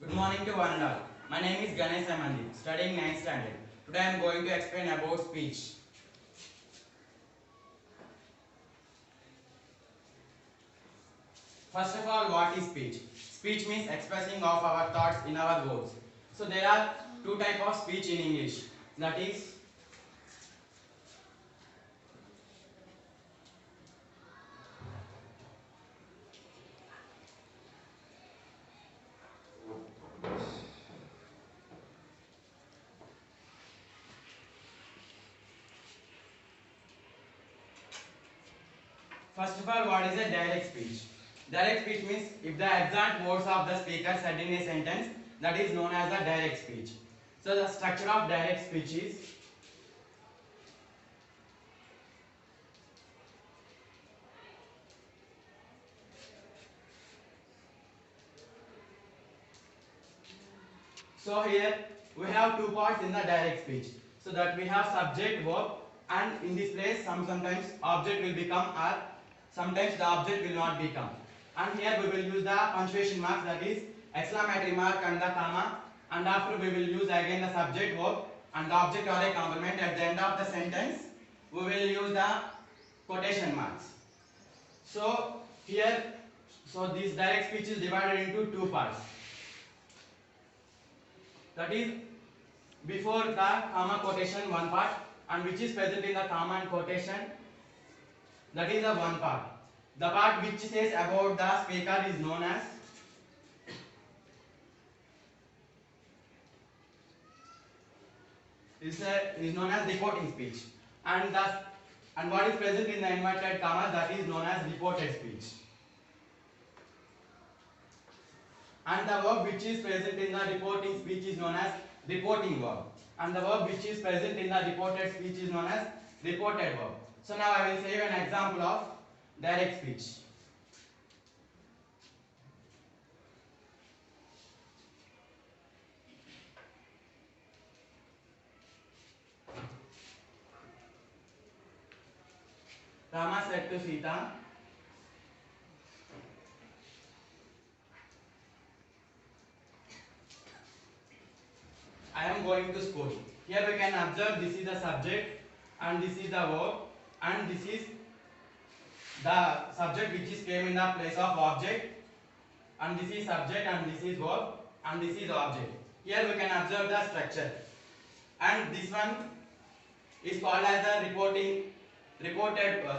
Good morning to one and all. My name is Ganesh Amandi, studying 9th standard. Today I am going to explain about speech. First of all, what is speech? Speech means expressing of our thoughts in our words. So there are two types of speech in English. That is first of all, what is a direct speech? Direct speech means if the exact words of the speaker said in a sentence, that is known as a direct speech. So the structure of direct speech is so here we have two parts in the direct speech. So that we have subject, verb, and in this place sometimes object will become or sometimes the object will not become. And here we will use the punctuation marks, that is exclamatory mark and the comma, and after we will use again the subject, verb, and the object or a complement. At the end of the sentence we will use the quotation marks. So here, so this direct speech is divided into two parts. That is before the comma quotation one part, and which is present in the comma and quotation, that is the one part. The part which says about the speaker is known as is known as reporting speech, and what is present in the inverted commas, that is known as reported speech. And the verb which is present in the reporting speech is known as reporting verb, and the verb which is present in the reported speech is known as reported verb. So now I will say you an example of direct speech. Rama said to Sita, I am going to school. Here we can observe this is the subject and this is the verb, and this is the subject which is came in the place of object, and this is subject and this is verb and this is object. Here we can observe the structure, and this one is called as a reported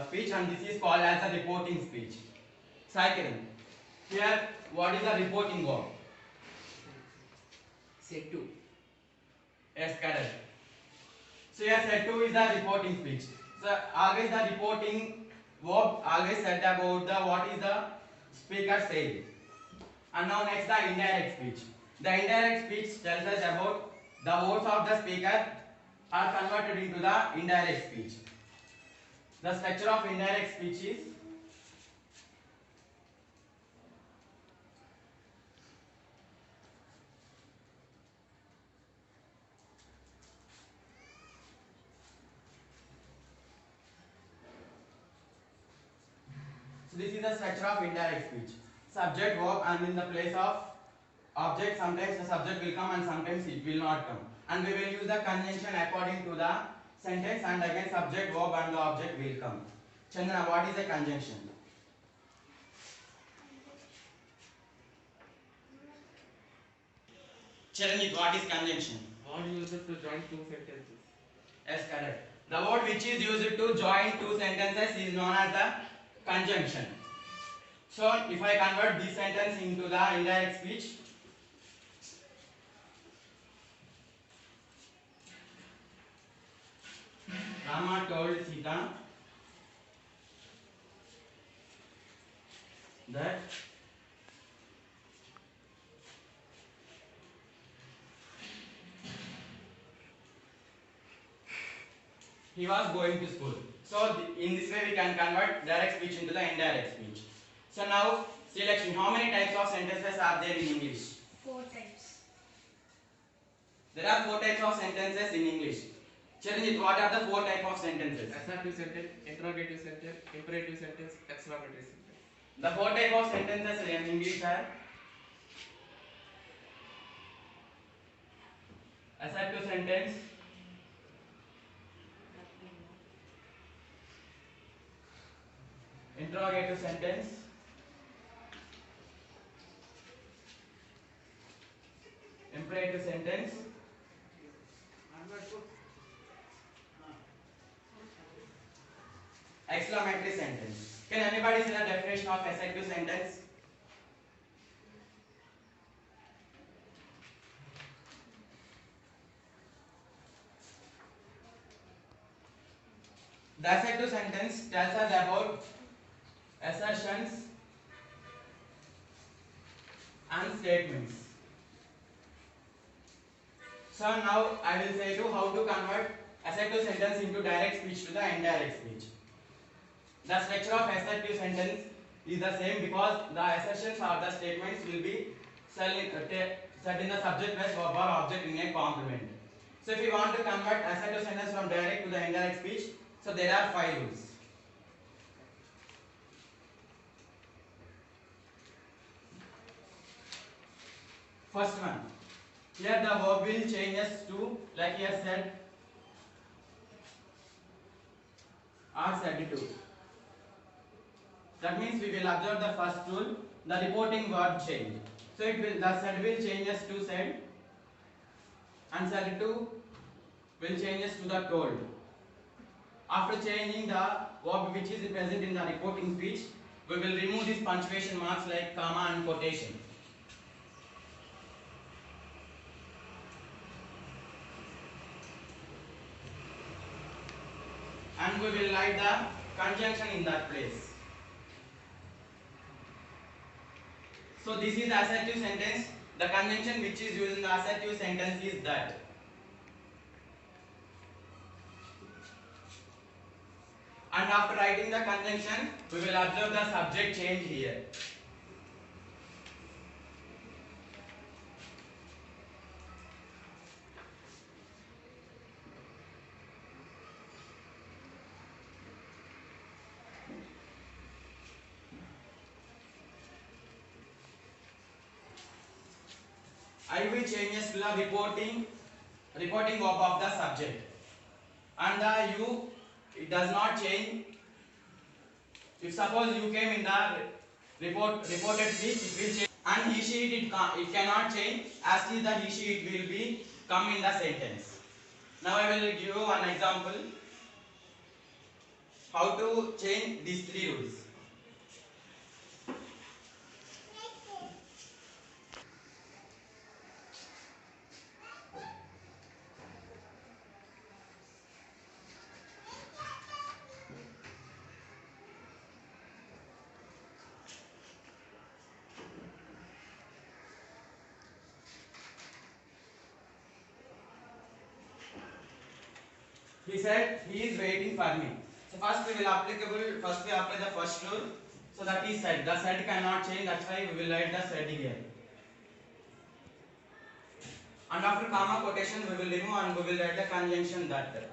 speech, and this is called as a reporting speech. Cycling. Here what is the reporting verb? Set to. Yes, correct. So here said to is the reporting speech. So always the reporting verb always said about the what is the speaker saying. And now next the indirect speech. The indirect speech tells us about the words of the speaker are converted into the indirect speech. The structure of indirect speech is so this is the structure of indirect speech. Subject, verb, and in the place of object sometimes the subject will come and sometimes it will not come. And we will use the conjunction according to the sentence, and again subject, verb, and the object will come. Chandra, what is a conjunction? Charanjit, what is conjunction? Word used to join two sentences. Yes, correct. The word which is used to join two sentences is known as the conjunction. So if I convert this sentence into the indirect speech, Rama told Sita that he was going to school. So in this way we can convert direct speech into the indirect speech. So now selection. How many types of sentences are there in English? 4 types. There are 4 types of sentences in English. Chiranjit, what are the 4 types of sentences? Assertive sentence, interrogative sentence, imperative sentence, exclamatory sentence. The 4 types of sentences in English are Assertive sentence. Interrogative sentence. Imperative sentence. Exclamatory sentence. Can anybody see the definition of assertive sentence? The assertive sentence tells us about assertions and statements. So now I will say you how to convert assertive sentence into direct speech to the indirect speech. The structure of assertive sentence is the same because the assertions or the statements will be said in the subject plus verb or object in a complement. So if you want to convert assertive sentence from direct to the indirect speech, so there are 5 rules. First one, here the verb will changes to, like he has said, are said to. That means we will observe the first rule, the reporting verb change. So it will, the said will changes to said, and said to will changes to the told. After changing the verb which is present in the reporting speech, we will remove these punctuation marks like comma and quotation. And we will write the conjunction in that place. So this is assertive sentence. The conjunction which is used in the assertive sentence is that. And after writing the conjunction, we will observe the subject change here. I will changes to the reporting verb of the subject, and the you, it does not change. If suppose you came in the reported speech, it will change, and he she it cannot change, as is the he she it will be come in the sentence. Now I will give you an example how to change these 3 rules. He said he is waiting for me. So first we apply the first rule. So that is said. The said cannot change. That's why we will write the said here. And after comma quotation we will remove and we will write the conjunction that.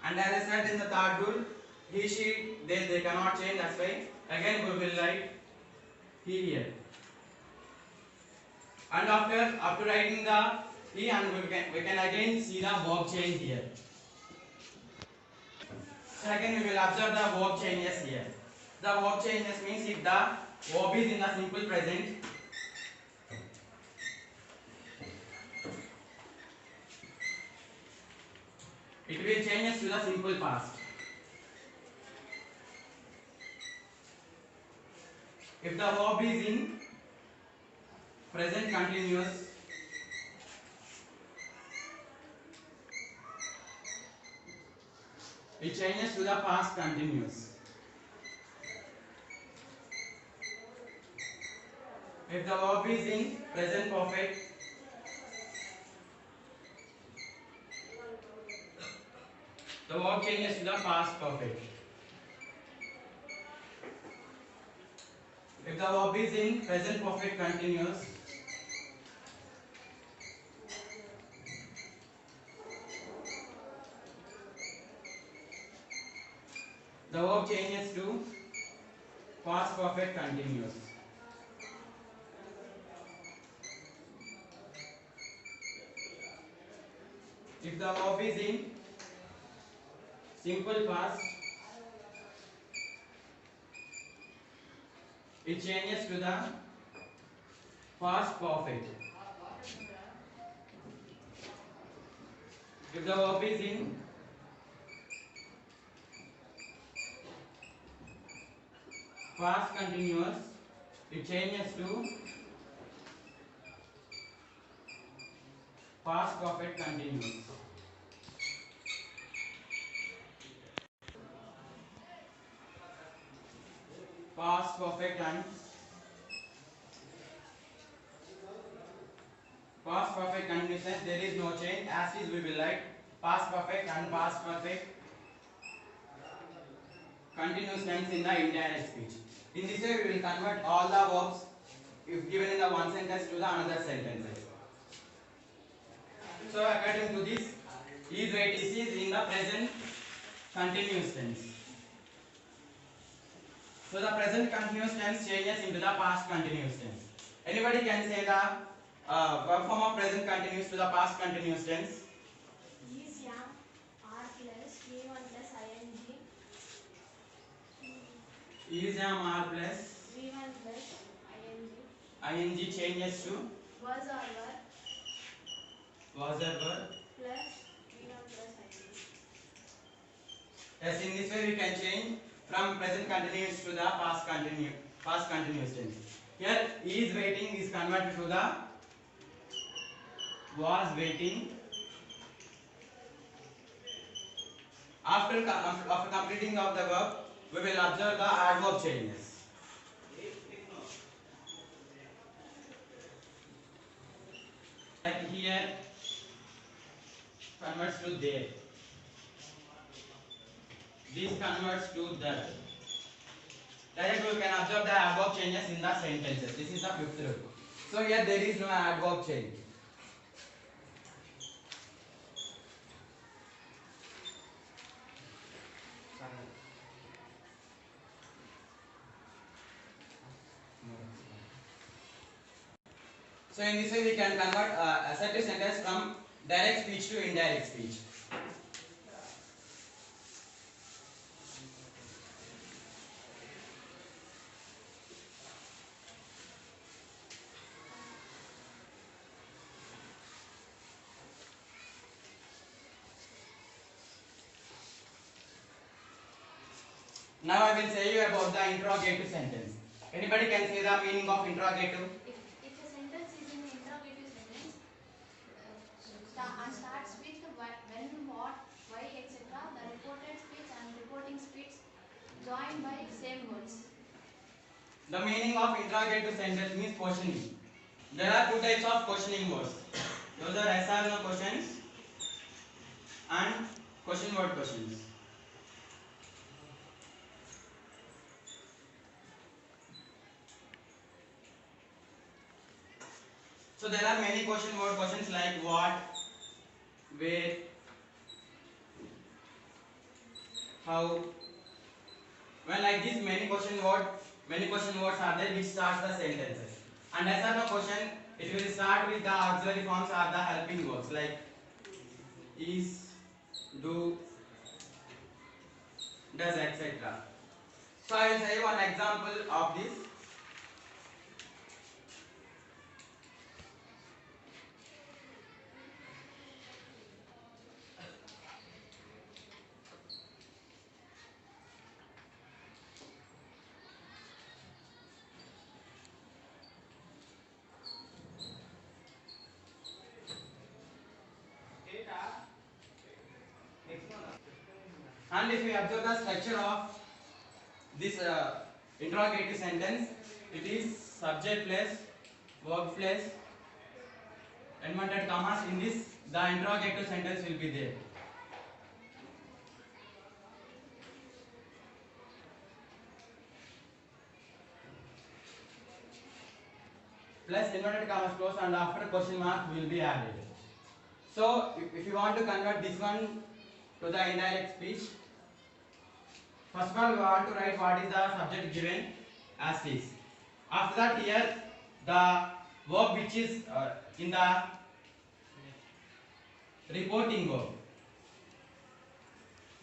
And as I said in the third rule, he she they cannot change. That's why again we will write he here. And after writing the he, and we can again see the verb change here. Second, we will observe the verb changes here. The verb changes means if the verb is in the simple present, it will changes to the simple past. If the verb is in present continuous, it changes to the past continuous. If the verb is in present perfect, the verb changes to the past perfect. If the verb is in present perfect continuous, the verb changes to past perfect continuous. If the verb is in simple past, it changes to the past perfect. If the verb is in past continuous, it changes to past perfect continuous. Past perfect and past perfect continuous tense, there is no change. As is we will write past perfect and past perfect continuous tense in the indirect speech. In this way we will convert all the verbs if given in the one sentence to the another sentences. So according to this, is wait is in the present continuous tense. So the present continuous tense changes into the past continuous tense. Anybody can say the verb form of present continuous to the past continuous tense? Is am are plus v1 plus ing Is am are plus v1 plus ing ing changes to was or was or were. plus v1 plus ing. Yes, in this way we can change from present continuous to the past continuous tense. Here is waiting is converted to the was waiting. After completing of the verb, we will observe the adverb changes. Like here converts to there. This converts to that. Like we can observe the adverb changes in the sentences. This is the fifth rule. So here there is no adverb change. So in this way we can convert assertive sentence from direct speech to indirect speech. Now I will say you about the interrogative sentence. Anybody can say the meaning of interrogative? If a sentence is in interrogative sentence and starts with when, what, why, etc., the reported speech and reporting speech joined by same words. The meaning of interrogative sentence means questioning. There are two types of questioning words. Those are yes or no questions and question word questions. So there are many question word questions like what, where, how. When like this many question words are there which starts the sentences. And as or no question, it will start with the auxiliary forms or the helping verbs like is, do, does, etc. So I will say one example of this. And if we observe the structure of this interrogative sentence, it is subject plus verb plus inverted commas. In this, the interrogative sentence will be there. Plus inverted commas close and after question mark will be added. So if you want to convert this one to the indirect speech, first of all we want to write what is the subject given as this. After that here the verb which is in the reporting verb.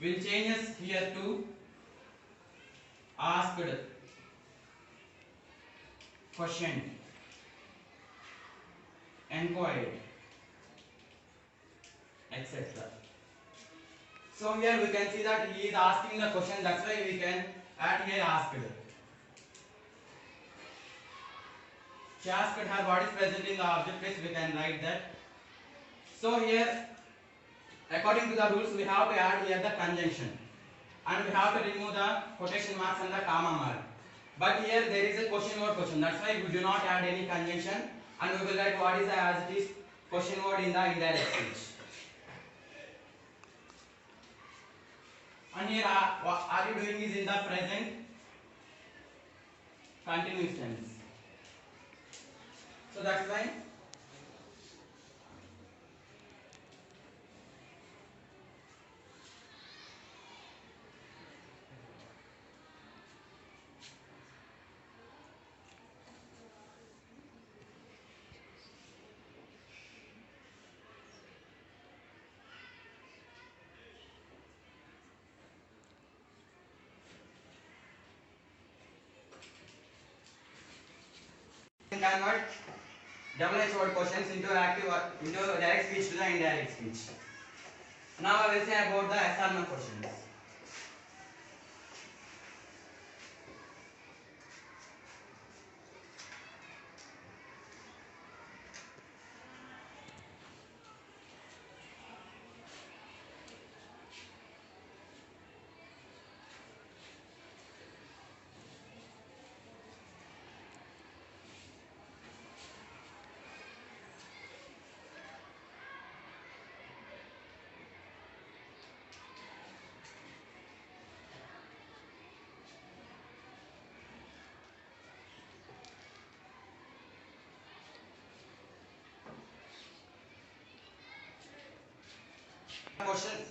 We'll change us here to asked, questioned, inquired, etc. So here we can see that he is asking the question, that's why we can add here asked. She asked her what is present in the object place, we can write that. So here, according to the rules, we have to add here the conjunction. And we have to remove the quotation marks and the comma mark. But here there is a question word question. That's why we do not add any conjunction. And we will write what is the as it is question word in the indirect speech. And here what are you doing is in the present continuous tense. So that's why we can convert double H word questions into direct speech to the indirect speech. Now I will say about the yes or no questions. Questions.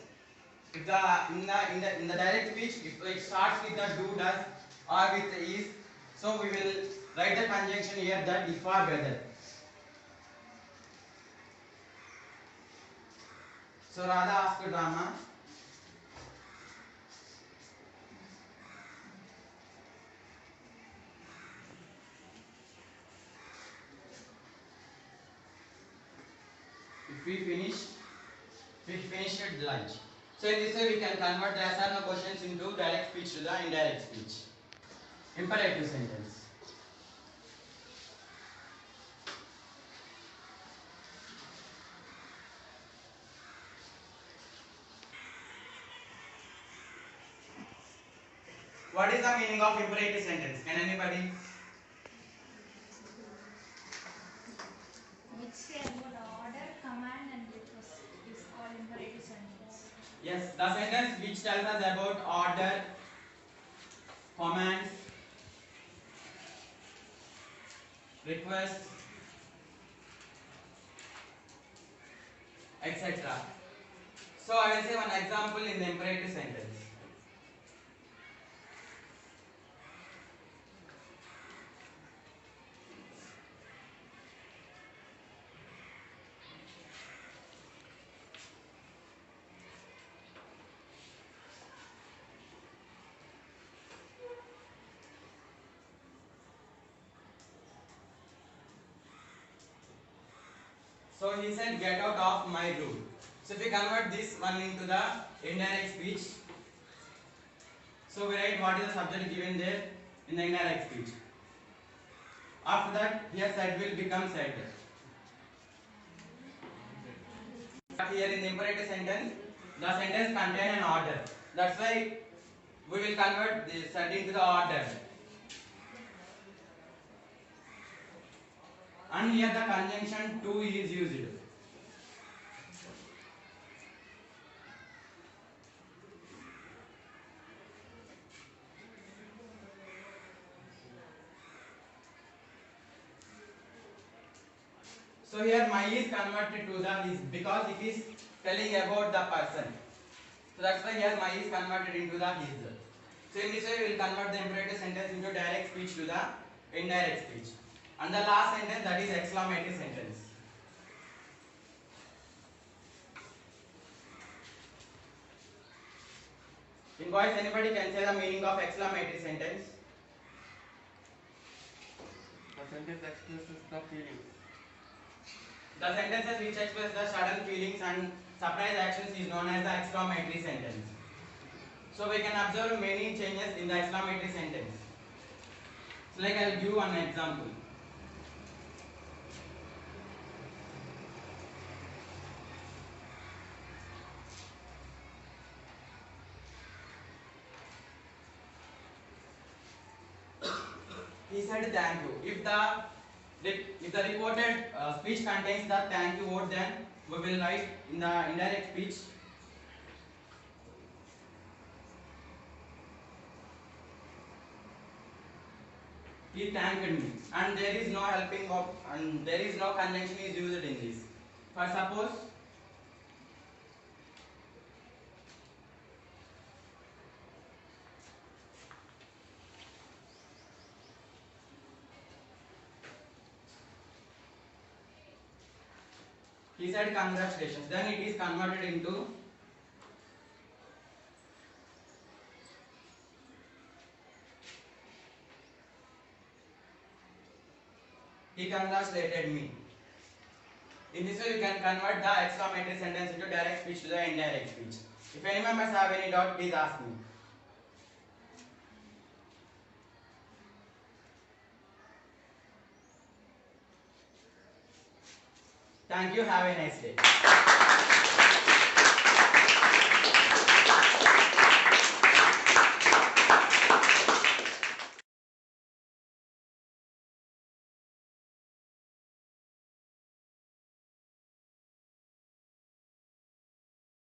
If in the direct speech, if it starts with the do, does, or with is, so we will write the conjunction here that if or whether. So Radha asked Rama. If we finished lunch. So in this way we can convert the yes or no questions into direct speech to the indirect speech. Imperative sentence. What is the meaning of imperative sentence? Can anybody? Which say about order, command and request is called imperative sentence. Yes, the sentence which tells us about order, commands, requests, etc. So I will say one example in the imperative sentence. So he said, get out of my room. So if we convert this one into the indirect speech, so we write what is the subject given there in the indirect speech. After that, here said will become said. Here in the imperative sentence, the sentence contains an order. That's why we will convert the said into the order. And here the conjunction to is used. So here my is converted to the is because it is telling about the person. So that's why here my is converted into the is. So in this way we will convert the imperative sentence into direct speech to the indirect speech. And the last sentence, that is exclamatory sentence. Guys, anybody can say the meaning of exclamatory sentence? The sentence expresses the feelings. The sentences which express the sudden feelings and surprise actions is known as the exclamatory sentence. So we can observe many changes in the exclamatory sentence. So like I'll give one example. He said thank you. If the reported speech contains the thank you word, then we will write in the indirect speech. He thanked me, and there is no helping of, and there is no conjunction is used in this. For suppose, he said congratulations, then it is converted into he congratulated me. In this way, you can convert the exclamatory sentence into direct speech to the indirect speech. If any members have any doubt, please ask me. Thank you. Have a nice day.